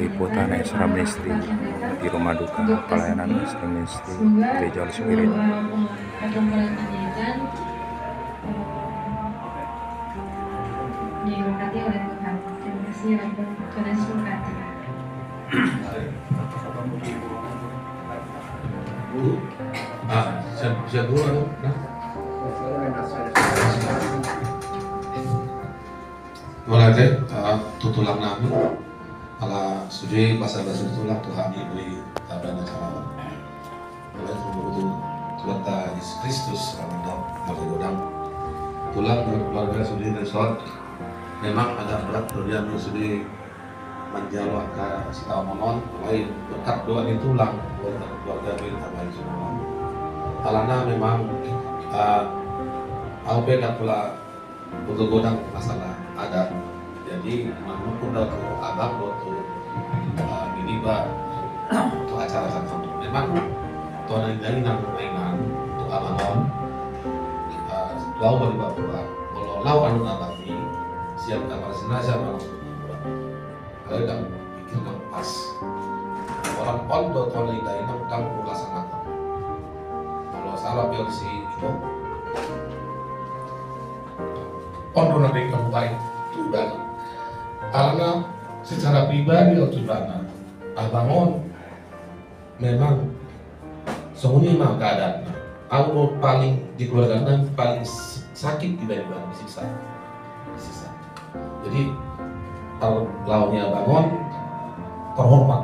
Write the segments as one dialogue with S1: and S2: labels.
S1: liputan Esra Ministry di rumah duka pelayanan Esra Ministry Gereja Holy Spirit.
S2: Diberkati oleh Tuhan. Terima kasih ya Tuhan surgati.
S3: Siap dulu mulai teh tutulang nami ala sudi pasal bahasa tulang Tuhan diberi tabana cara mulai betul Tuhan Yesus Kristus karena menggodam tulang keluarga sudi resort memang agak berat kemudian sudi menjalwa ke sitawa momon mulai berkat doa di tulang buat keluarga beri tabana semua alana memang aku beda pula untuk godang masalah adat. Jadi menukul dari abang waktu ini untuk acara satu. Memang tuan dari nang mainan untuk abang lau beri bapak kalau lau anu abadi siap kamar senasa malam kalau dah pikir pas orang pondok tuan dari nang kamu laksanakan kalau salah biar si itu pondok nanti kamu baik juga. Karena secara pribadi waktu bana abangon memang semuanya keadaan aku paling di keluarga paling sakit tidak disiksa. Jadi kalau lawannya abangon terhormat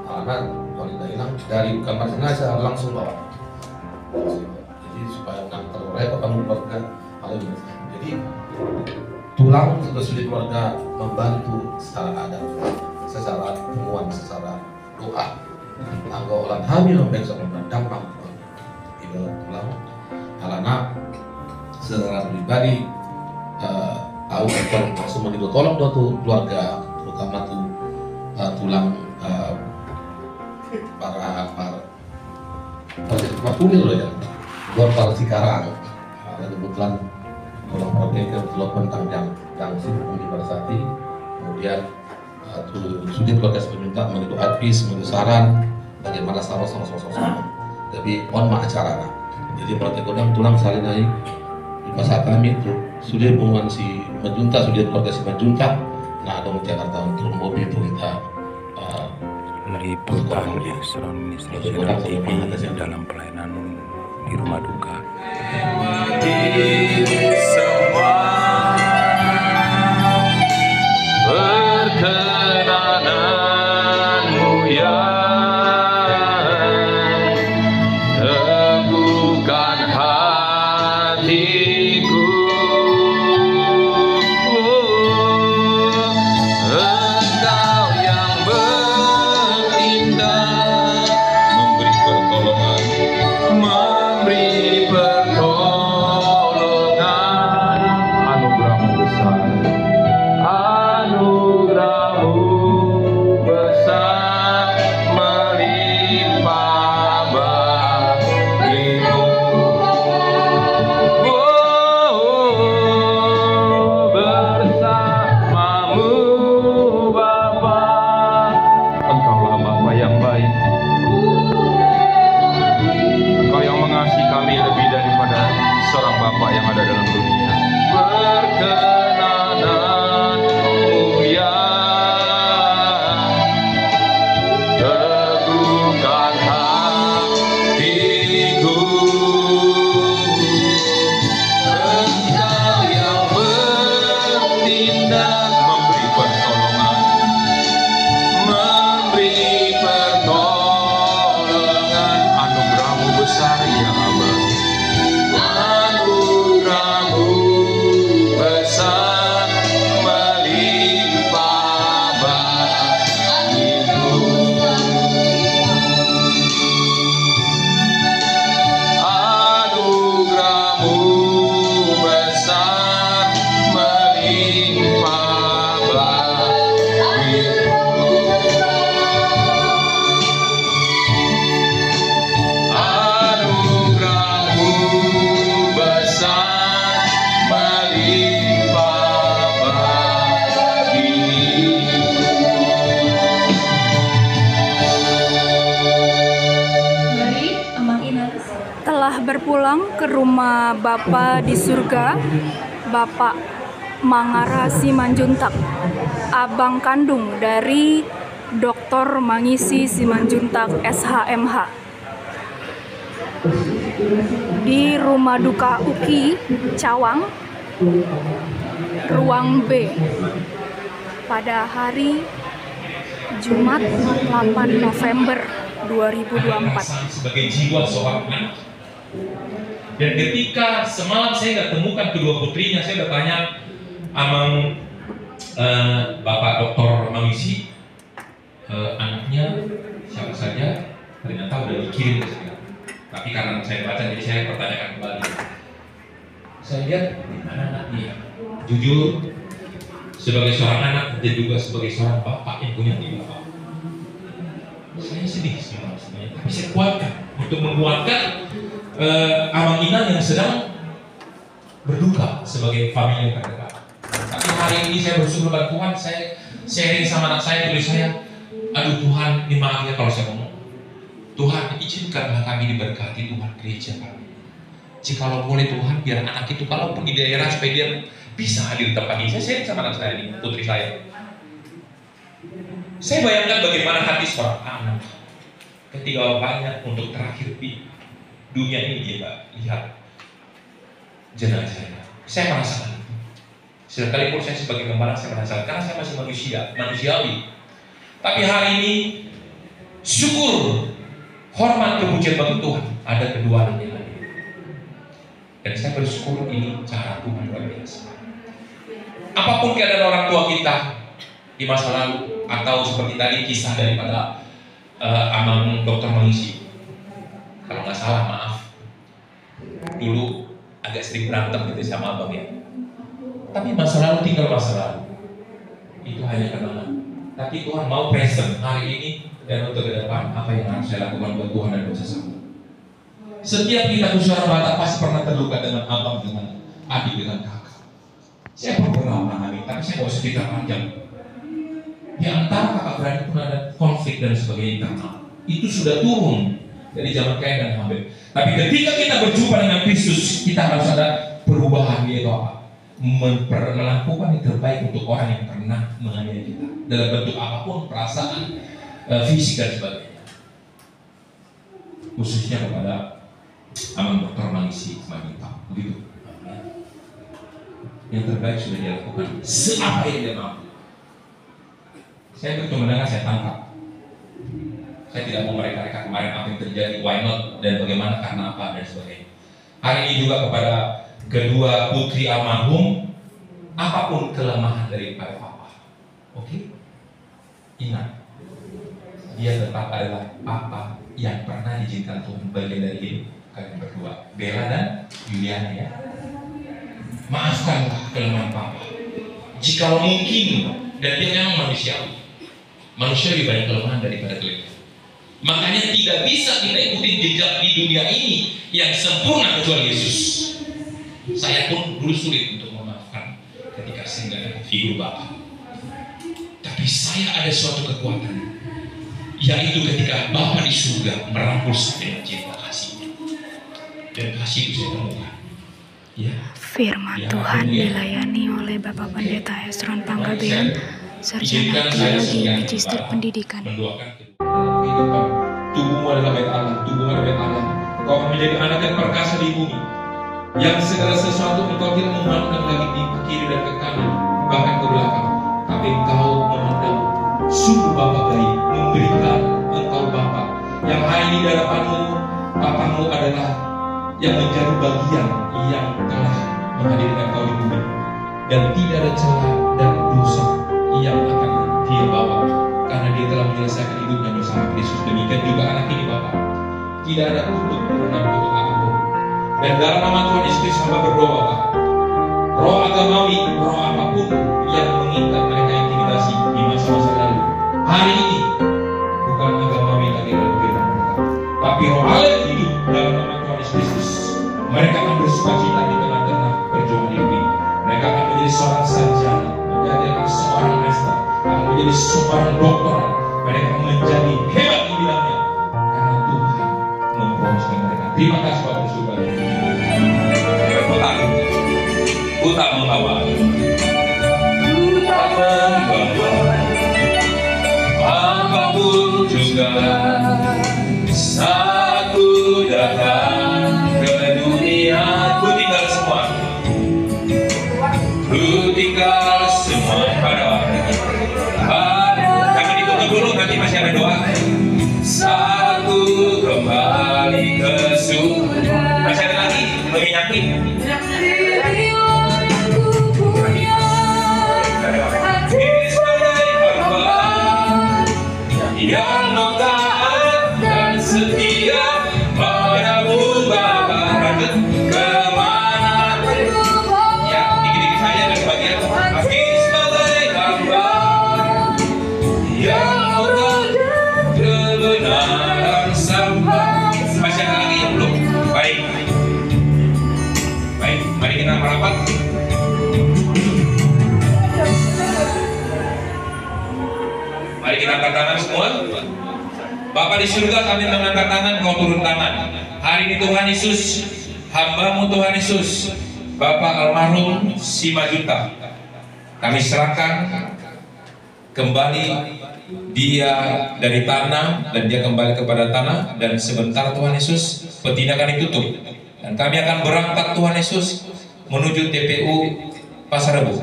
S3: karena wanita hilang dari kamar jenazah langsung bawa jadi supaya nggak terrepot kamu keluarga paling jadi tulang sudah sulit keluarga membantu secara adat, secara temuan, secara doa. Anggo ulang hamil besok dampak itu tulang. Karena secara pribadi, aku akan langsung mengido tolong tuh keluarga, terutama tuh tulang para kulit loh ya, buat para Cikarang. Kebetulan kalau proyek development tentang sibuk diversity, kemudian sudah keluarga minta menurut advis, menurut saran bagaimana sama. Tapi on mah acara lah. Jadi proyek godang tulang salin naik di pasar kami itu sudah hubungan si Majunta sudah keluarga si Majunta. Nah ada di Jakarta untuk mobil itu kita
S1: liputan Esra Ministry TV dalam pelayanan di rumah duka.
S4: Semua perkenananmu ya teguhkan hatiku Engkau yang berindah memberi pertolongan
S5: berpulang ke rumah Bapa di surga, Bapak Mangara Simanjuntak, abang kandung dari Dr. Mangisi Simanjuntak SHMH. Di rumah duka UKI Cawang, ruang B, pada hari Jumat 8 November 2024.
S6: Sebagai jiwa seorang anak. Dan ketika semalam saya nggak temukan kedua putrinya, saya udah tanya amang Bapak Dr. Mangisi, anaknya siapa saja, ternyata udah dikirim ke saya. Tapi karena saya baca, jadi saya pertanyakan kembali. Saya lihat di mana anaknya. Jujur, sebagai seorang anak dan juga sebagai seorang bapak yang punya tiga bapak, saya sedih sebenarnya. Tapi saya kuatkan untuk menguatkan Amang Inang yang sedang berduka sebagai famili yang terdekat. Tapi hari ini saya bersyukur kepada Tuhan, saya sharing sama anak saya, tulis saya, aduh Tuhan, ini maaf ya kalau saya ngomong, Tuhan izinkanlah kami diberkati Tuhan gereja kami. Jikalau boleh Tuhan, biar anak itu kalaupun di daerah supaya dia bisa hadir di tempat ini. Saya sharing sama anak saya ini, putri saya. Saya bayangkan bagaimana hati seorang anak ketika bapaknya untuk terakhir di dunia ini dia lihat jenazahnya. Saya merasakan itu. Sekalipun saya sebagai gembala saya merasakan, karena saya masih manusiawi. Tapi hari ini syukur, hormat, kepujian bagi Tuhan, ada kedua anaknya lagi. Dan saya bersyukur ini cara Tuhan luar biasa. Apapun keadaan orang tua kita di masa lalu, atau seperti tadi kisah daripada Amang Dr. Mangisi, kalau nggak salah maaf, dulu agak sering berantem gitu sama abang ya. Tapi masa lalu tinggal masa lalu, itu hanya kenangan. Tapi Tuhan mau present hari ini dan untuk ke depan, apa yang harus saya lakukan buat Tuhan dan buat sesama. Setiap kita bersuara mata pasti pernah terluka dengan abang, dengan adik, dengan kakak. Saya pernah mengalami, tapi saya nggak usah cerita panjang. Di antara kakak beradik pun ada konflik dan sebagainya internal. Itu sudah turun dari zaman Kain dan Habel. Tapi ketika kita berjumpa dengan Kristus, kita harus ada perubahan, yaitu apa? Melakukan yang terbaik untuk orang yang pernah menganiaya kita dalam bentuk apapun, perasaan, fisik dan sebagainya. Khususnya kepada Amang Dr. Mangisi Simanjuntak, begitu. Yang terbaik sudah dia lakukan, seapa yang dia mampu. Saya begitu mendengar, saya tangkap. Saya tidak mau mereka-reka kemarin apa yang terjadi, why not, dan bagaimana, karena apa, dan sebagainya. Hari ini juga kepada kedua putri almarhum, apapun kelemahan daripada papa, oke? Ingat, dia tetap adalah papa yang pernah diizinkan Tuhan bagian dari hidup kalian berdua, Bella dan Yuliana ya. Maafkanlah kelemahan papa. Jika mungkin, dan dia memang manusiawi. Manusia lebih banyak kelemahan daripada kelebihan. Makanya tidak bisa kita ikutin jejak di dunia ini yang sempurna kecuali Yesus. Saya pun dulu sulit untuk memaafkan ketika saya nggak ada figur Bapa. Tapi saya ada suatu kekuatan, yaitu ketika Bapa di surga merangkul saya dengan cinta kasih. Dan kasih itu saya temukan. Ya.
S5: Firman Tuhan dilayani oleh Bapak Pendeta Hezron Panggabean, Sarjana Teologi Magister Pendidikan.
S6: Kehidupan tubuhmu adalah bait Allah, tubuhmu adalah bait Allah. Kau akan menjadi anak yang perkasa di bumi, yang segala sesuatu engkau tidak memandang lagi di kiri dan ke kanan, bahkan ke belakang, tapi engkau memandang sungguh Bapa baik, memberikan engkau Bapa yang hari ini di hadapanmu. Bapamu adalah yang menjadi bagian yang telah menghadirkan kau di bumi, dan tidak ada celah dan dosa yang akan dia bawa, karena dia telah menyelesaikan hidupnya bersama Kristus. Demikian juga anak ini Bapak, tidak ada kutuk dan kutuk apapun. Dan dalam nama Tuhan Yesus Kristus hamba berdoa Bapak, roh agamawi, roh apapun yang mengikat mereka intimidasi di masa-masa lalu, hari ini bukan agamawi lagi dalam kehidupan mereka, tapi roh Allah hidup dalam nama Tuhan Yesus Kristus. Mereka akan bersukacita di tengah-tengah perjuangan hidup ini. Mereka akan menjadi seorang sarjana, menjadi seorang master, akan menjadi seorang doktor. Mereka akan menjadi hebat di bidangnya karena Tuhan mempromosikan mereka. Terima kasih Bapak Surga. Ku tak membawa, apapun juga. Saat ku datang ke dunia, ku tinggal semua. Ku tinggal semua pada kami ditutup dulu, nanti masih ada doa. Saat ku kembali ke surga. Masih ada lagi, lebih yakin. Yang taat dan setia padamu Bapa, kemana ya dikit-dikit saja dari bagian kami sebagai hamba yang taat kebenaran sampai. Masih ada lagi yang belum? Baik, mari kita merapat. Mari kita angkat tangan semua. Bapa di surga, kami mengangkat tangan, kau turun tangan. Hari ini Tuhan Yesus, hamba-Mu Tuhan Yesus, Bapak almarhum Simajuta, kami serahkan kembali dia dari tanah, dan dia kembali kepada tanah. Dan sebentar Tuhan Yesus, betina kami tutup, dan kami akan berangkat Tuhan Yesus menuju TPU Pasar Rebo.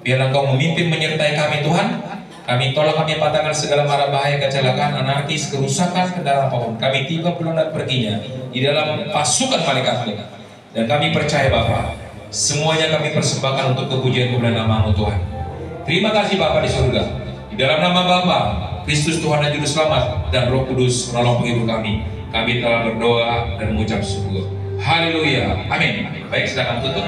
S6: Biar Engkau memimpin menyertai kami Tuhan. Kami tolak, kami patahkan segala mara bahaya, kecelakaan, anarkis, kerusakan, kendaraan apapun. Kami tiba pulang dan perginya di dalam pasukan malaikat-Mu. Dan kami percaya Bapa, semuanya kami persembahkan untuk kepujian kemuliaan nama-Mu Tuhan. Terima kasih Bapa di surga. Di dalam nama Bapa, Kristus Tuhan dan Juru Selamat, dan Roh Kudus menolong penghibur kami. Kami telah berdoa dan mengucap syukur. Haleluya. Amin. Baik, silakan tutup.